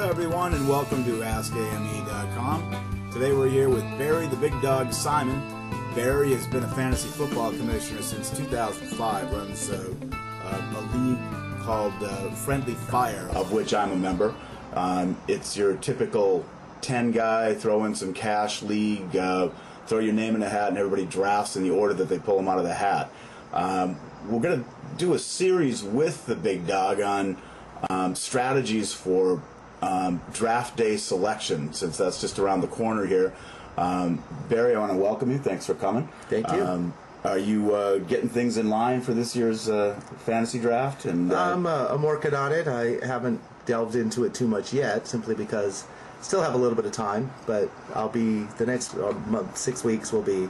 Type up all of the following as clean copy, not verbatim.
Hello everyone and welcome to AskAME.com. Today we're here with Barry the Big Dog Simon. Barry has been a fantasy football commissioner since 2005, runs a league called Friendly Fire, of which I'm a member. It's your typical 10 guy, throw in some cash league, throw your name in a hat and everybody drafts in the order that they pull them out of the hat. We're going to do a series with the Big Dog on strategies for draft day selection, since that's just around the corner here. Barry, I want to welcome you. Thanks for coming. Thank you. Are you getting things in line for this year's fantasy draft? And I'm working on it. I haven't delved into it too much yet, simply because I still have a little bit of time, but I'll be, the next month, 6 weeks will be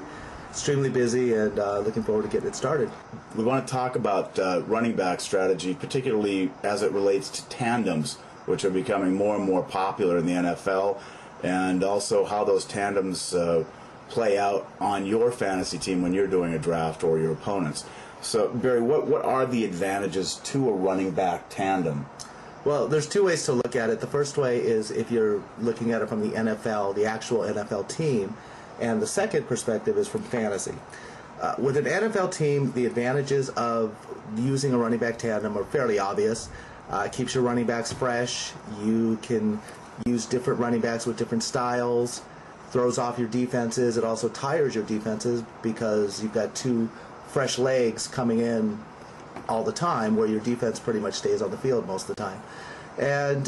extremely busy, and looking forward to getting it started. We want to talk about running back strategy, particularly as it relates to tandems, which are becoming more and more popular in the NFL, and also how those tandems play out on your fantasy team when you're doing a draft or your opponents. So, Barry, what are the advantages to a running back tandem? Well, there's two ways to look at it. The first way is if you're looking at it from the NFL, the actual NFL team, and the second perspective is from fantasy. With an NFL team, the advantages of using a running back tandem are fairly obvious. Keeps your running backs fresh. You can use different running backs with different styles. Throws off your defenses. It also tires your defenses because you've got two fresh legs coming in all the time, where your defense pretty much stays on the field most of the time. And,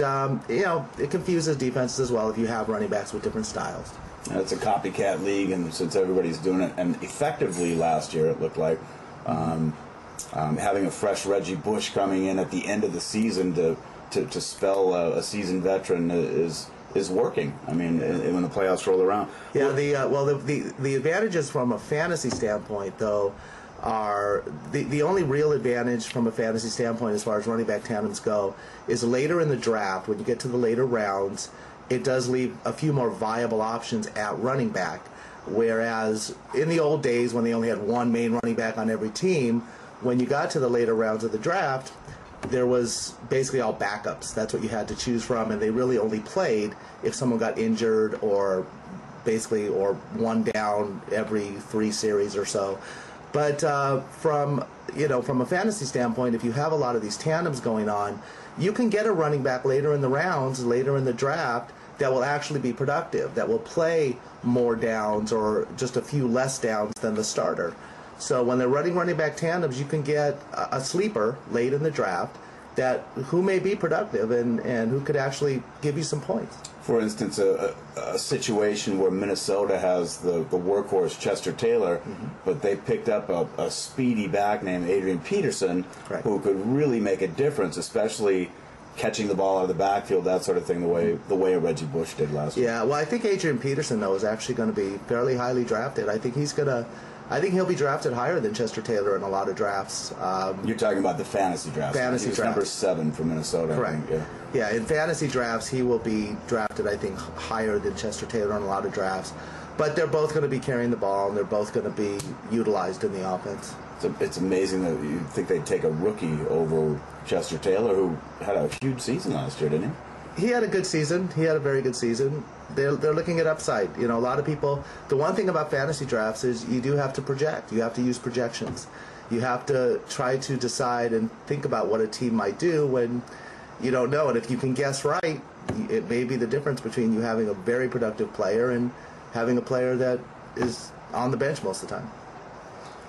it confuses defenses as well if you have running backs with different styles. It's a copycat league, and since everybody's doing it, and effectively last year it looked like, having a fresh Reggie Bush coming in at the end of the season to spell a seasoned veteran is working. I mean, when the playoffs roll around. Yeah, the advantages from a fantasy standpoint, though, are the only real advantage from a fantasy standpoint as far as running back tandems go is later in the draft. When you get to the later rounds, it does leave a few more viable options at running back, whereas in the old days when they only had one main running back on every team, when you got to the later rounds of the draft, there was basically all backups. That's what you had to choose from, and they really only played if someone got injured or one down every 3 series or so. But from a fantasy standpoint, if you have a lot of these tandems going on, you can get a running back later in the rounds, later in the draft, that will actually be productive, that will play more downs or just a few less downs than the starter. So when they're running back tandems, you can get a sleeper late in the draft who may be productive and who could actually give you some points. For instance, a situation where Minnesota has the workhorse Chester Taylor, but they picked up a speedy back named Adrian Peterson, right, who could really make a difference, especially catching the ball out of the backfield, that sort of thing, the way Reggie Bush did last year. Yeah, well, I think Adrian Peterson, though, is actually going to be fairly highly drafted. I think he'll be drafted higher than Chester Taylor in a lot of drafts. You're talking about the fantasy drafts. Fantasy drafts. Number 7 for Minnesota. Correct. I think, yeah, in fantasy drafts, he will be drafted, I think, higher than Chester Taylor in a lot of drafts. But they're both going to be carrying the ball, and they're both going to be utilized in the offense. It's amazing that you think they'd take a rookie over Chester Taylor, who had a huge season last year, didn't he? He had a good season. He had a very good season. They're looking at upside. A lot of people, the one thing about fantasy drafts is you do have to project. You have to use projections. You have to try to decide and think about what a team might do when you don't know. And if you can guess right, it may be the difference between you having a very productive player and having a player that is on the bench most of the time.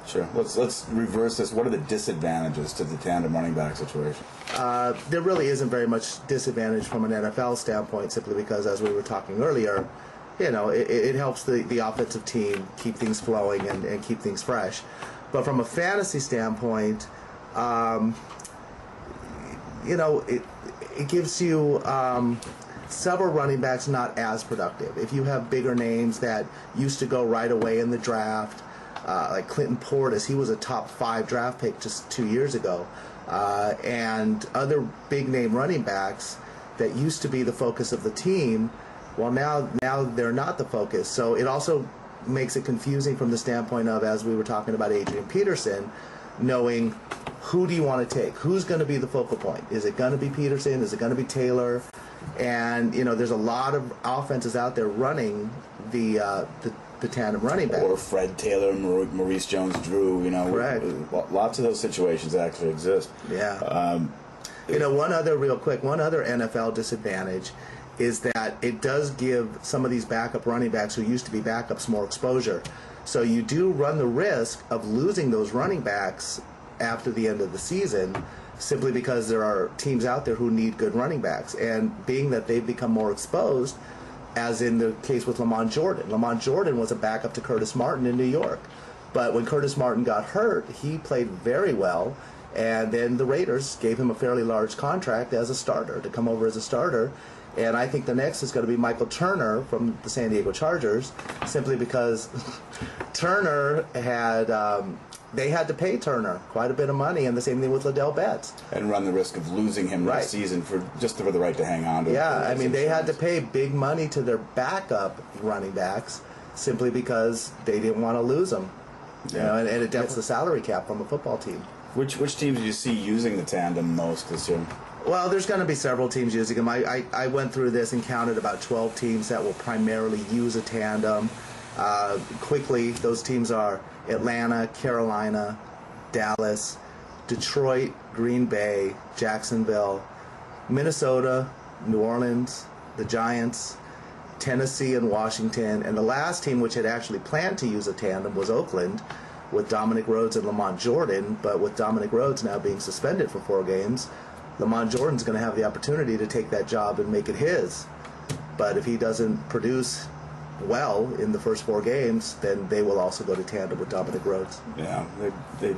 Sure. Let's reverse this. What are the disadvantages to the tandem running back situation? There really isn't very much disadvantage from an NFL standpoint, simply because, as we were talking earlier, it helps the offensive team keep things flowing and keep things fresh. But from a fantasy standpoint, it gives you several running backs not as productive. If you have bigger names that used to go right away in the draft, like Clinton Portis, he was a top 5 draft pick just 2 years ago, and other big name running backs that used to be the focus of the team, well, now they're not the focus. So it also makes it confusing from the standpoint of, as we were talking about Adrian Peterson, knowing who do you want to take? Who's going to be the focal point? Is it going to be Peterson? Is it going to be Taylor? And there's a lot of offenses out there running the tandem running back. Or Fred Taylor, Maurice Jones-Drew. Correct. Lots of those situations actually exist. Yeah. One other NFL disadvantage is that it does give some of these backup running backs who used to be backups more exposure. So you do run the risk of losing those running backs after the end of the season, simply because there are teams out there who need good running backs. And being that they've become more exposed, as in the case with Lamont Jordan. Lamont Jordan was a backup to Curtis Martin in New York. But when Curtis Martin got hurt, he played very well. And then the Raiders gave him a fairly large contract as a starter, to come over as a starter. And I think the next is going to be Michael Turner from the San Diego Chargers, simply because Turner had... they had to pay Turner quite a bit of money, and the same thing with Liddell Betts. And run the risk of losing him next season for the right to hang on to him. Yeah, they had to pay big money to their backup running backs simply because they didn't want to lose them. Yeah. And it dents the salary cap from a football team. Which teams do you see using the tandem most this year? Well, there's going to be several teams using them. I went through this and counted about 12 teams that will primarily use a tandem. Quickly, those teams are Atlanta, Carolina, Dallas, Detroit, Green Bay, Jacksonville, Minnesota, New Orleans, the Giants, Tennessee, and Washington. And the last team which had actually planned to use a tandem was Oakland, with Dominic Rhodes and Lamont Jordan. But with Dominic Rhodes now being suspended for 4 games, Lamont Jordan's going to have the opportunity to take that job and make it his. But if he doesn't produce well in the first 4 games, then they will also go to tandem with Dominic Rhodes. Yeah, they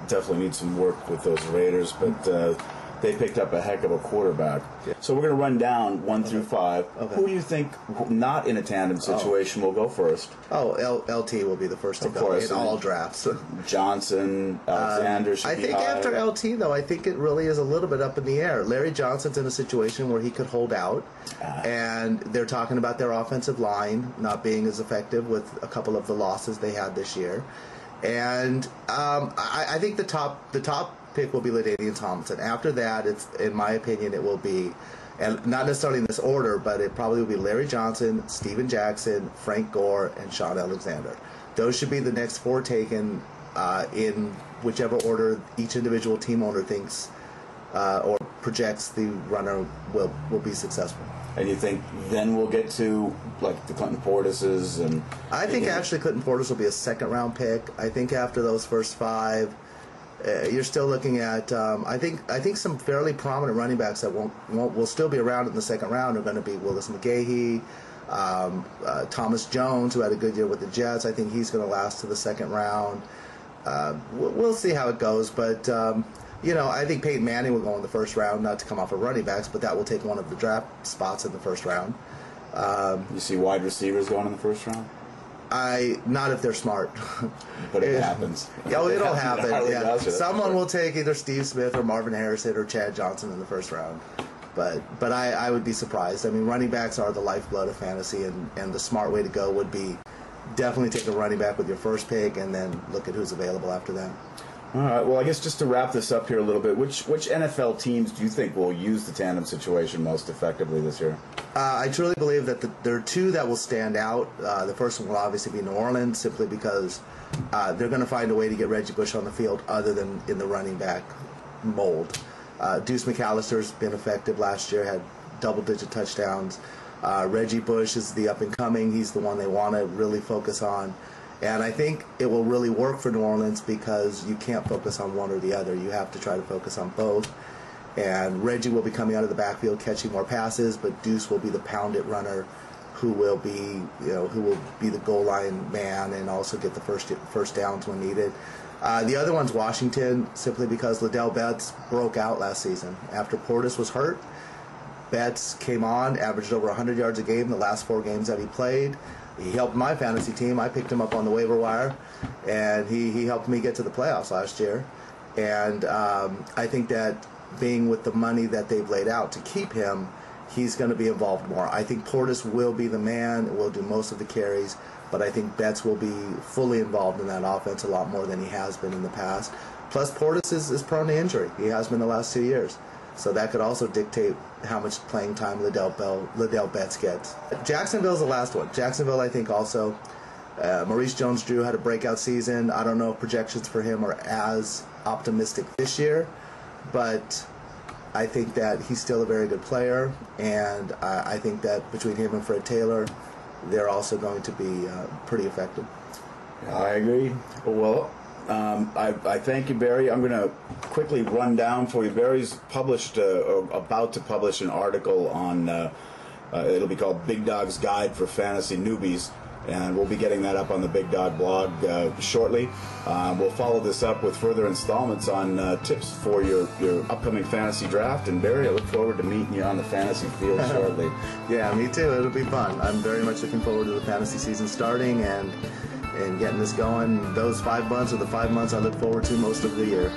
definitely need some work with those Raiders, but they picked up a heck of a quarterback. Yeah. So we're going to run down 1 through 5. Okay. Who do you think, not in a tandem situation, will go first? LT will be the first to go in all drafts. Johnson, Alexander should I be think high. after LT, though, I think it really is a little bit up in the air. Larry Johnson's in a situation where he could hold out, and they're talking about their offensive line not being as effective with a couple of the losses they had this year. And I think the top pick will be LaDainian Tomlinson. After that, it's, in my opinion, it will be, and not necessarily in this order, but it probably will be Larry Johnson, Steven Jackson, Frank Gore, and Sean Alexander. Those should be the next 4 taken in whichever order each individual team owner thinks or projects the runner will be successful. And you think then we'll get to like the Clinton Portises and... I think actually Clinton Portis will be a second-round pick. I think after those first 5, you're still looking at I think some fairly prominent running backs that will still be around in the second round are going to be Willis McGahee, Thomas Jones, who had a good year with the Jets. I think he's going to last to the second round. We'll see how it goes, but I think Peyton Manning will go in the first round, not to come off of running backs, but that will take one of the draft spots in the first round. You see wide receivers going in the first round? Not if they're smart. But it happens. Oh, it'll happen. Yeah. Does, Someone will take either Steve Smith or Marvin Harrison or Chad Johnson in the first round. But I would be surprised. I mean, running backs are the lifeblood of fantasy, and the smart way to go would be definitely take a running back with your first pick and then look at who's available after that. All right. Well, I guess just to wrap this up here a little bit, which NFL teams do you think will use the tandem situation most effectively this year? I truly believe that there are 2 that will stand out. The first one will obviously be New Orleans, simply because they're going to find a way to get Reggie Bush on the field other than in the running back mold. Deuce McAllister's been effective last year, had double-digit touchdowns. Reggie Bush is the up-and-coming. He's the one they want to really focus on. And I think it will really work for New Orleans because you can't focus on one or the other. You have to try to focus on both. And Reggie will be coming out of the backfield catching more passes, but Deuce will be the pound-it runner who will be the goal line man and also get the first downs when needed. The other one's Washington, simply because Liddell Betts broke out last season. After Portis was hurt, Betts came on, averaged over 100 yards a game the last 4 games that he played. He helped my fantasy team. I picked him up on the waiver wire, and he helped me get to the playoffs last year. And I think that being with the money that they've laid out to keep him, he's going to be involved more. I think Portis will be the man, will do most of the carries, but I think Betts will be fully involved in that offense a lot more than he has been in the past. Plus, Portis is prone to injury. He has been the last 2 years. So that could also dictate how much playing time Liddell Betts gets. Jacksonville's the last one. Jacksonville, I think, also. Maurice Jones-Drew had a breakout season. I don't know if projections for him are as optimistic this year, but I think that he's still a very good player, and I think that between him and Fred Taylor, they're also going to be pretty effective. I agree. Well, I thank you, Barry. I'm going to quickly run down for you. Barry's published, or about to publish, an article on, it'll be called Big Dog's Guide for Fantasy Newbies, and we'll be getting that up on the Big Dog blog shortly. We'll follow this up with further installments on tips for your upcoming fantasy draft. And Barry, I look forward to meeting you on the fantasy field shortly. Yeah, me too. It'll be fun. I'm very much looking forward to the fantasy season starting and getting this going. Those 5 months are the 5 months I look forward to most of the year.